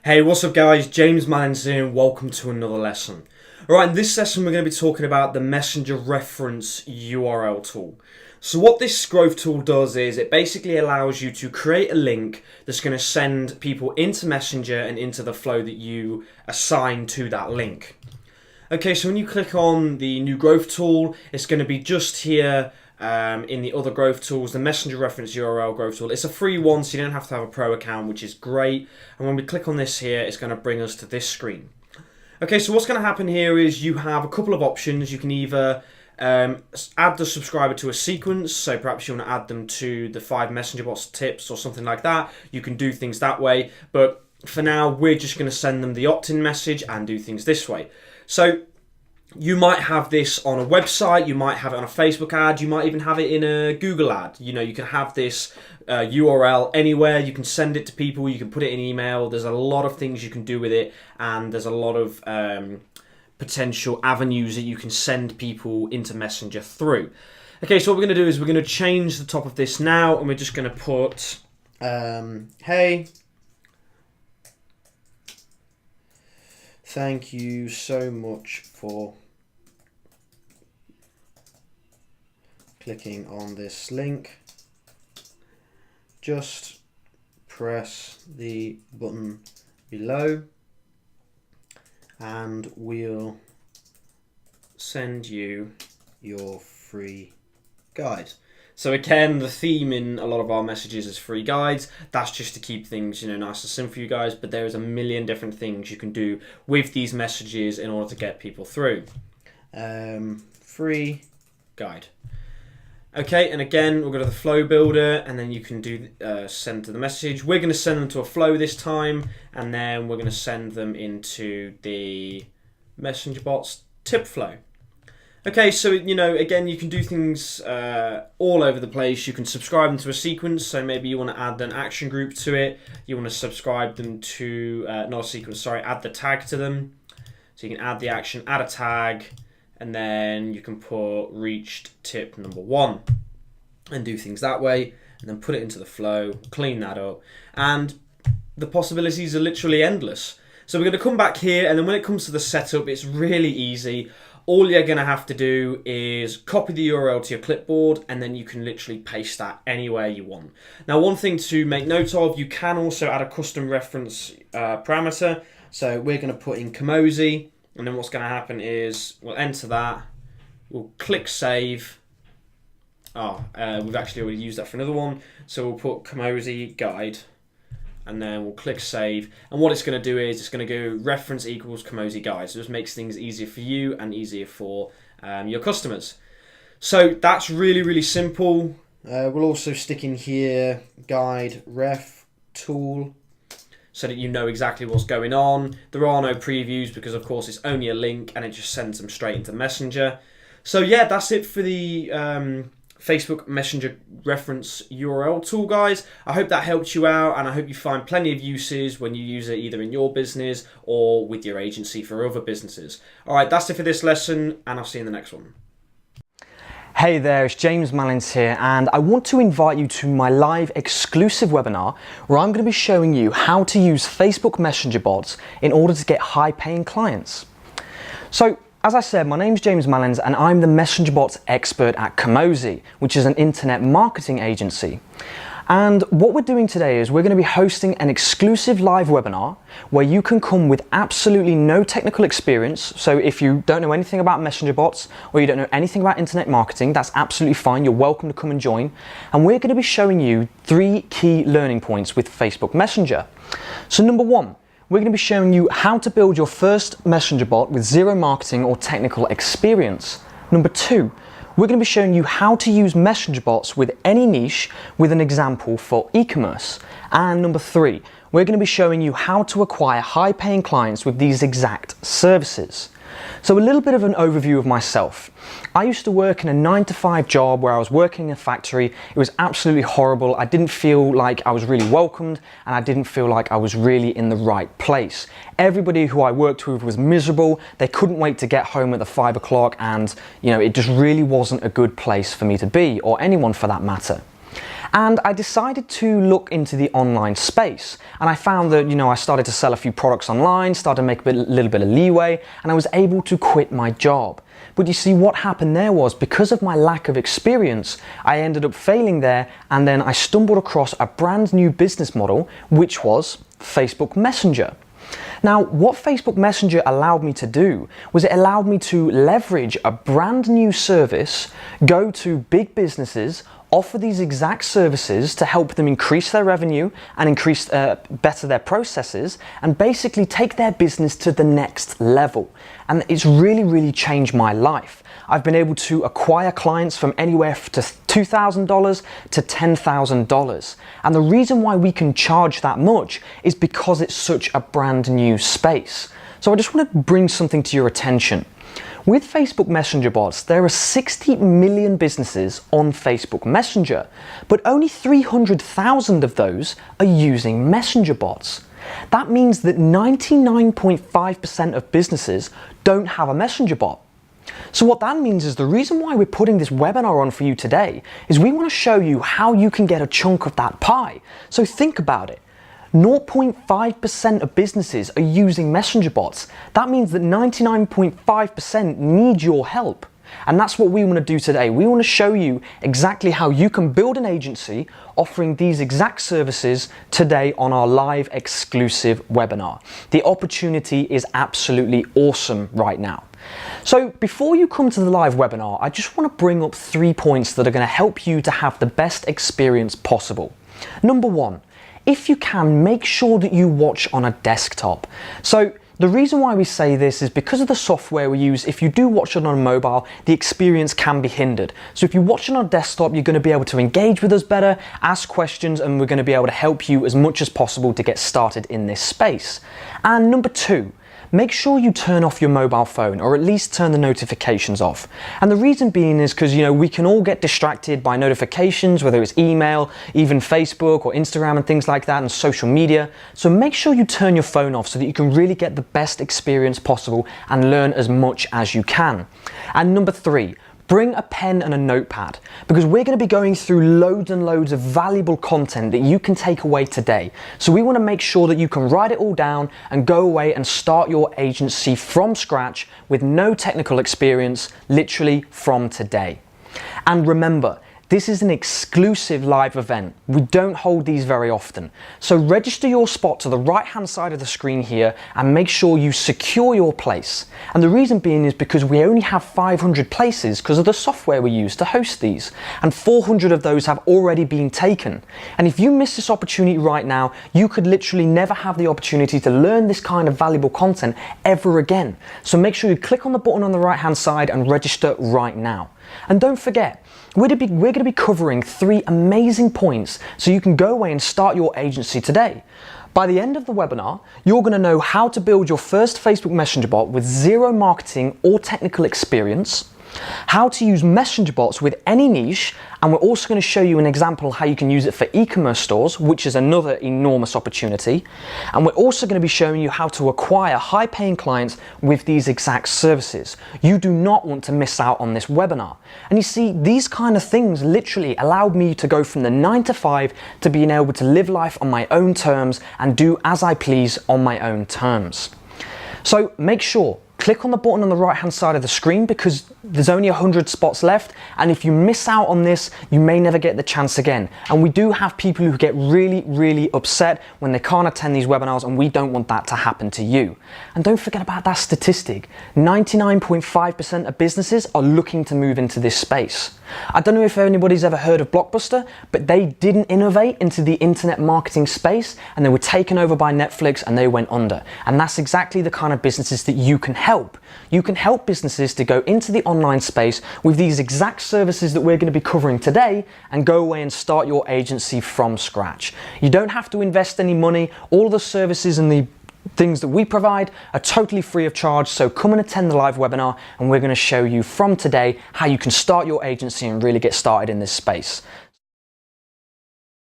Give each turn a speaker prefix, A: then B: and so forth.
A: Hey, what's up guys? James Mallins here and welcome to another lesson. Alright, in this session we're going to be talking about the Messenger Reference URL tool. So what this growth tool does is it basically allows you to create a link that's going to send people into Messenger and into the flow that you assign to that link. Okay, so when you click on the new growth tool, it's going to be just here in the other growth tools, the Messenger Reference URL growth tool. It's a free one, so you don't have to have a pro account, which is great. And when we click on this here, it's going to bring us to this screen. Okay, so what's going to happen here is you have a couple of options. You can either add the subscriber to a sequence, so perhaps you want to add them to the 5 Messenger bots tips or something like that. You can do things that way, but for now, we're just going to send them the opt-in message and do things this way. So you might have this on a website, you might have it on a Facebook ad, you might even have it in a Google ad. You know, you can have this URL anywhere, you can send it to people, you can put it in email. There's a lot of things you can do with it, and there's a lot of potential avenues that you can send people into Messenger through. Okay, so what we're going to do is we're going to change the top of this now, and we're just going to put, hey, thank you so much for clicking on this link. Just press the button below and we'll send you your free guide. So again, the theme in a lot of our messages is free guides. That's just to keep things, nice and simple for you guys, but there is a million different things you can do with these messages in order to get people through. Free guide. Okay, and again, we'll go to the flow builder, and then you can do send to the message. We're going to send them to a flow this time, and then we're going to send them into the Messenger bots tip flow. Okay, so again, you can do things all over the place. You can subscribe them to a sequence, so maybe you want to add an action group to it. You want to subscribe them to, not a sequence, sorry, add the tag to them. So you can add the action, add a tag, and then you can put reached tip number 1 and do things that way, and then put it into the flow, clean that up, and the possibilities are literally endless. So we're going to come back here, and then when it comes to the setup, it's really easy. All you're going to have to do is copy the URL to your clipboard, and then you can literally paste that anywhere you want. Now, one thing to make note of, you can also add a custom reference parameter. So we're going to put in Kamosi, and then what's going to happen is we'll enter that, we'll click save. We've actually already used that for another one. So we'll put Kamosi guide, and then we'll click save. And what it's going to do is it's going to go reference equals Kamosi guide. So it just makes things easier for you and easier for your customers. So that's really, really simple. We'll also stick in here guide ref tool, so that you know exactly what's going on. There are no previews because of course it's only a link and it just sends them straight into Messenger. So yeah, that's it for the Facebook Messenger Reference URL tool, guys. I hope that helped you out, and I hope you find plenty of uses when you use it either in your business or with your agency for other businesses. All right, that's it for this lesson, and I'll see you in the next one.
B: Hey there, it's James Mallins here, and I want to invite you to my live exclusive webinar where I'm going to be showing you how to use Facebook Messenger bots in order to get high-paying clients. So, as I said, my name's James Mallins and I'm the Messenger bots expert at Kamosi, which is an internet marketing agency. And what we're doing today is we're going to be hosting an exclusive live webinar where you can come with absolutely no technical experience. So if you don't know anything about Messenger bots or you don't know anything about internet marketing, that's absolutely fine. You're welcome to come and join. And we're going to be showing you 3 key learning points with Facebook Messenger. So number 1, we're going to be showing you how to build your first Messenger bot with zero marketing or technical experience. Number 2, we're going to be showing you how to use Messenger bots with any niche with an example for e-commerce. And number 3, we're going to be showing you how to acquire high-paying clients with these exact services. So a little bit of an overview of myself. I used to work in a 9-to-5 job where I was working in a factory. It was absolutely horrible. I didn't feel like I was really welcomed, and I didn't feel like I was really in the right place. Everybody who I worked with was miserable. They couldn't wait to get home at the 5 o'clock, and it just really wasn't a good place for me to be, or anyone for that matter. And I decided to look into the online space, and I found that, I started to sell a few products online, started to make a little bit of leeway, and I was able to quit my job. But you see, what happened there was, because of my lack of experience, I ended up failing there, and then I stumbled across a brand new business model, which was Facebook Messenger. Now, what Facebook Messenger allowed me to do was it allowed me to leverage a brand new service, go to big businesses, offer these exact services to help them increase their revenue and better their processes, and basically take their business to the next level. And it's really changed my life. I've been able to acquire clients from anywhere to $2,000 to $10,000. And the reason why we can charge that much is because it's such a brand new space. So I just want to bring something to your attention. With Facebook Messenger bots, there are 60 million businesses on Facebook Messenger, but only 300,000 of those are using Messenger bots. That means that 99.5% of businesses don't have a Messenger bot. So what that means is the reason why we're putting this webinar on for you today is we want to show you how you can get a chunk of that pie. So think about it. 0.5% of businesses are using Messenger bots. That means that 99.5% need your help. And that's what we want to do today. We want to show you exactly how you can build an agency offering these exact services today on our live exclusive webinar. The opportunity is absolutely awesome right now. So before you come to the live webinar, I just want to bring up 3 points that are going to help you to have the best experience possible. Number 1, if you can, make sure that you watch on a desktop. So the reason why we say this is because of the software we use. If you do watch it on a mobile, the experience can be hindered. So if you watch it on a desktop, you're going to be able to engage with us better, ask questions, and we're going to be able to help you as much as possible to get started in this space. And number 2, make sure you turn off your mobile phone, or at least turn the notifications off. And the reason being is because, we can all get distracted by notifications, whether it's email, even Facebook or Instagram and things like that, and social media. So make sure you turn your phone off so that you can really get the best experience possible and learn as much as you can. And number 3, bring a pen and a notepad, because we're going to be going through loads and loads of valuable content that you can take away today. So we want to make sure that you can write it all down and go away and start your agency from scratch with no technical experience, literally from today. And remember, this is an exclusive live event. We don't hold these very often. So register your spot to the right-hand side of the screen here and make sure you secure your place. And the reason being is because we only have 500 places because of the software we use to host these. And 400 of those have already been taken. And if you miss this opportunity right now, you could literally never have the opportunity to learn this kind of valuable content ever again. So make sure you click on the button on the right-hand side and register right now. And don't forget, we're going to be covering 3 amazing points so you can go away and start your agency today. By the end of the webinar, you're going to know how to build your first Facebook Messenger bot with 0 marketing or technical experience, how to use Messenger bots with any niche, and we're also going to show you an example how you can use it for e-commerce stores, which is another enormous opportunity. And we're also going to be showing you how to acquire high-paying clients with these exact services. You do not want to miss out on this webinar. And you see, these kind of things literally allowed me to go from the 9 to 5 to being able to live life on my own terms and do as I please on my own terms. So make sure, click on the button on the right hand side of the screen, because there's only 100 spots left, and if you miss out on this, you may never get the chance again. And we do have people who get really upset when they can't attend these webinars, and we don't want that to happen to you. And don't forget about that statistic. 99.5% of businesses are looking to move into this space. I don't know if anybody's ever heard of Blockbuster, but they didn't innovate into the internet marketing space, and they were taken over by Netflix and they went under. And that's exactly the kind of businesses that you can help. You can help businesses to go into the online space with these exact services that we're going to be covering today and go away and start your agency from scratch. You don't have to invest any money. All the services and the things that we provide are totally free of charge, so come and attend the live webinar and we're going to show you from today how you can start your agency and really get started in this space.